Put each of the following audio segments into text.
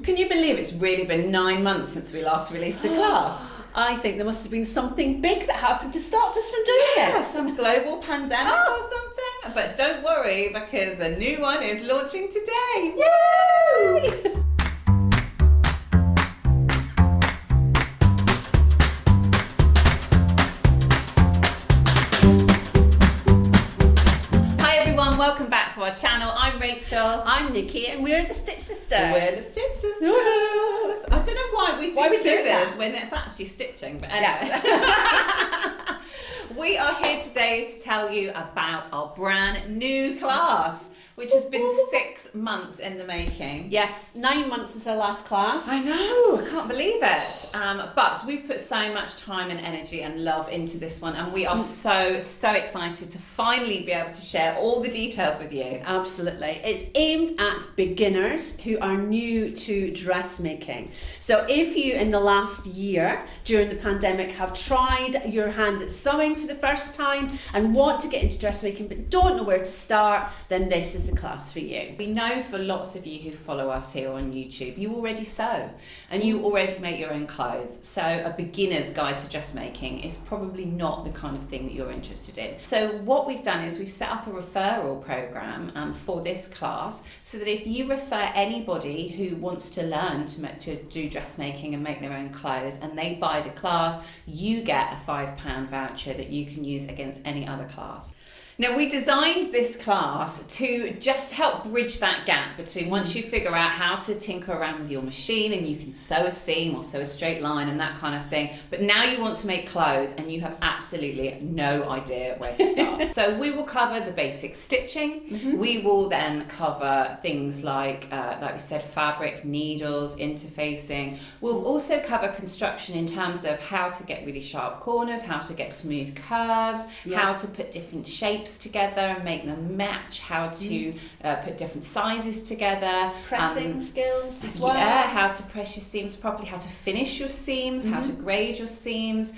Can you believe it's really been 9 months since we last released a class? I think there must have been something big that happened to stop us from doing it. Some global pandemic or something. But don't worry, because a new one is launching today. Yay! Welcome back to our channel. I'm Rachel. I'm Nikki, and we're the Stitch Sisters. We're the Stitch Sisters. I don't know why we do scissors when it's actually stitching, but anyway. We are here today to tell you about our brand new class, which has been 6 months in the making. Yes, 9 months since our last class. I know, I can't believe it. But we've put so much time and energy and love into this one, and we are so excited to finally be able to share all the details with you. Absolutely. It's aimed at beginners who are new to dressmaking. So if you, in the last year, during the pandemic, have tried your hand at sewing for the first time and want to get into dressmaking but don't know where to start, then this is the class for you. We know for lots of you who follow us here on YouTube, you already sew and you already make your own clothes. So a beginner's guide to dressmaking is probably not the kind of thing that you're interested in. So what we've done is we've set up a referral program for this class, so that if you refer anybody who wants to learn to do dressmaking and make their own clothes, and they buy the class, you get a £5 voucher that you can use against any other class. Now, we designed this class to just help bridge that gap between once you figure out how to tinker around with your machine and you can sew a seam or sew a straight line and that kind of thing, but now you want to make clothes and you have absolutely no idea where to start. So we will cover the basic stitching. We will then cover things like we said, fabric, needles, interfacing. We'll also cover construction in terms of how to get really sharp corners, how to get smooth curves, how to put different shapes together and make them match, how to put different sizes together, pressing skills as well, how to press your seams properly, how to finish your seams, how to grade your seams.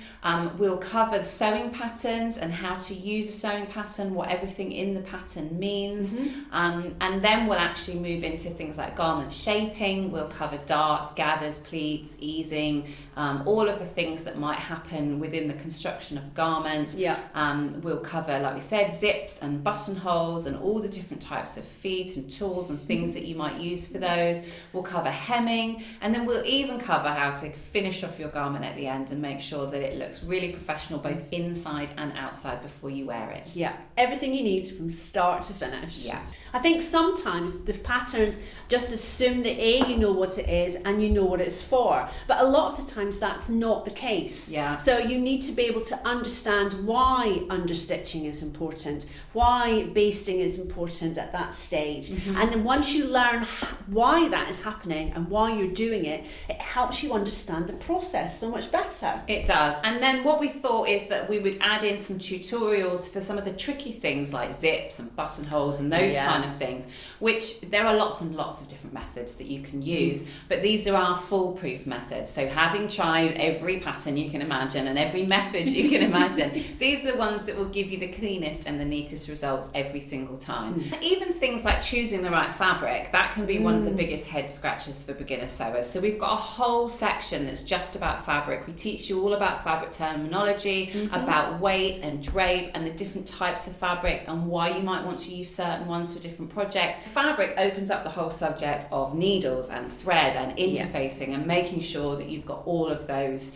We'll cover the sewing patterns and how to use a sewing pattern, what everything in the pattern means, and then we'll actually move into things like garment shaping. We'll cover darts, gathers, pleats, easing, all of the things that might happen within the construction of garments. We'll cover, like we said, zips and buttonholes and all the different types of feet and tools and things that you might use for those. We'll cover hemming, and then we'll even cover how to finish off your garment at the end and make sure that it looks really professional both inside and outside before you wear it. Yeah, everything you need from start to finish. Yeah, I think sometimes the patterns just assume that you know what it is and you know what it's for, but a lot of the times that's not the case. So you need to be able to understand why understitching is important, why basting is important at that stage, and then once you learn why that is happening and why you're doing it, it helps you understand the process so much better. It does. And then what we thought is that we would add in some tutorials for some of the tricky things like zips and buttonholes and those kind of things, which there are lots and lots of different methods that you can use, but these are our foolproof methods. So having tried every pattern you can imagine and every method you can imagine, these are the ones that will give you the cleanest and the neatest results every single time. Even things like choosing the right fabric, that can be one of the biggest head scratches for beginner sewers. So we've got a whole section that's just about fabric. We teach you all about fabric terminology, about weight and drape and the different types of fabrics and why you might want to use certain ones for different projects. Fabric opens up the whole subject of needles and thread and interfacing and making sure that you've got all of those,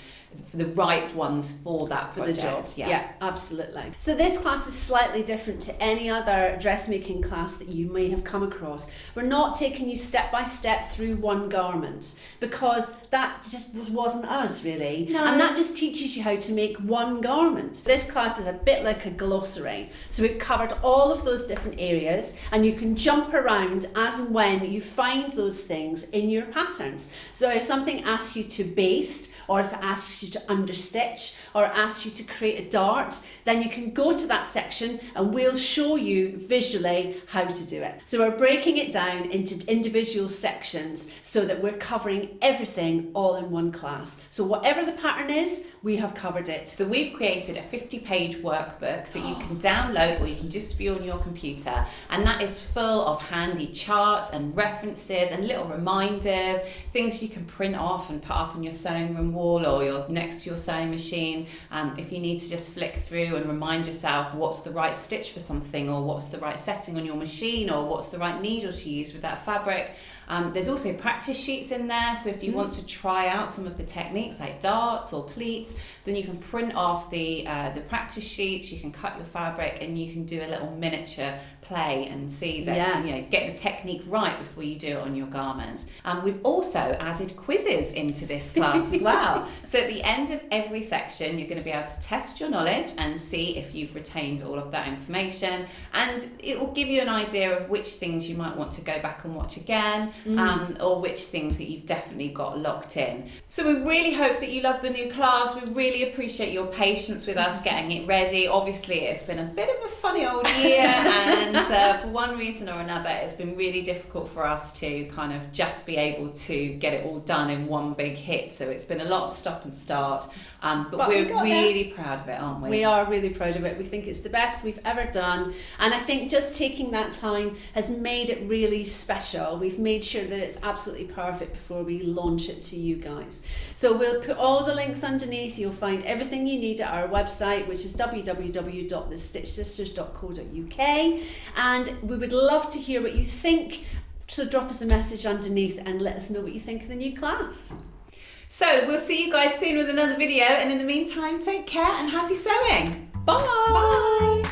the right ones for that project. For the job. Yeah, absolutely. So this class is slightly different to any other dressmaking class that you may have come across. We're not taking you step by step through one garment, because that just wasn't us really. And that just teaches you how to make one garment. This class is a bit like a glossary. So we've covered all of those different areas and you can jump around as and when you find those things in your patterns. So if something asks you to baste, or if it asks you to understitch or asks you to create a dart, then you can go to that section and we'll show you visually how to do it. So we're breaking it down into individual sections so that we're covering everything all in one class. So whatever the pattern is, we have covered it. So we've created a 50-page workbook that you can download or you can just view on your computer, and that is full of handy charts and references and little reminders, things you can print off and put up on your sewing room wall or next to your sewing machine. If you need to just flick through and remind yourself what's the right stitch for something, or what's the right setting on your machine, or what's the right needle to use with that fabric. There's also practice sheets in there, so if you want to try out some of the techniques like darts or pleats, then you can print off the practice sheets, you can cut your fabric and you can do a little miniature play and see that, get the technique right before you do it on your garment. We've also added quizzes into this class as well. So at the end of every section, you're going to be able to test your knowledge and see if you've retained all of that information, and it will give you an idea of which things you might want to go back and watch again, or which things that you've definitely got locked in. So we really hope that you love the new class. We really appreciate your patience with us getting it ready. Obviously, it's been a bit of a funny old year, and for one reason or another, it's been really difficult for us to kind of just be able to get it all done in one big hit. So it's been a lot of stop and start, but we're really proud of it, aren't we? We are really proud of it. We think it's the best we've ever done, and I think just taking that time has made it really special. We've made sure that it's absolutely perfect before we launch it to you guys. So we'll put all the links underneath. You'll find everything you need at our website, which is www.thestitchsisters.co.uk, and we would love to hear what you think. So drop us a message underneath and let us know what you think of the new class. So we'll see you guys soon with another video, and in the meantime, take care and happy sewing. Bye. Bye.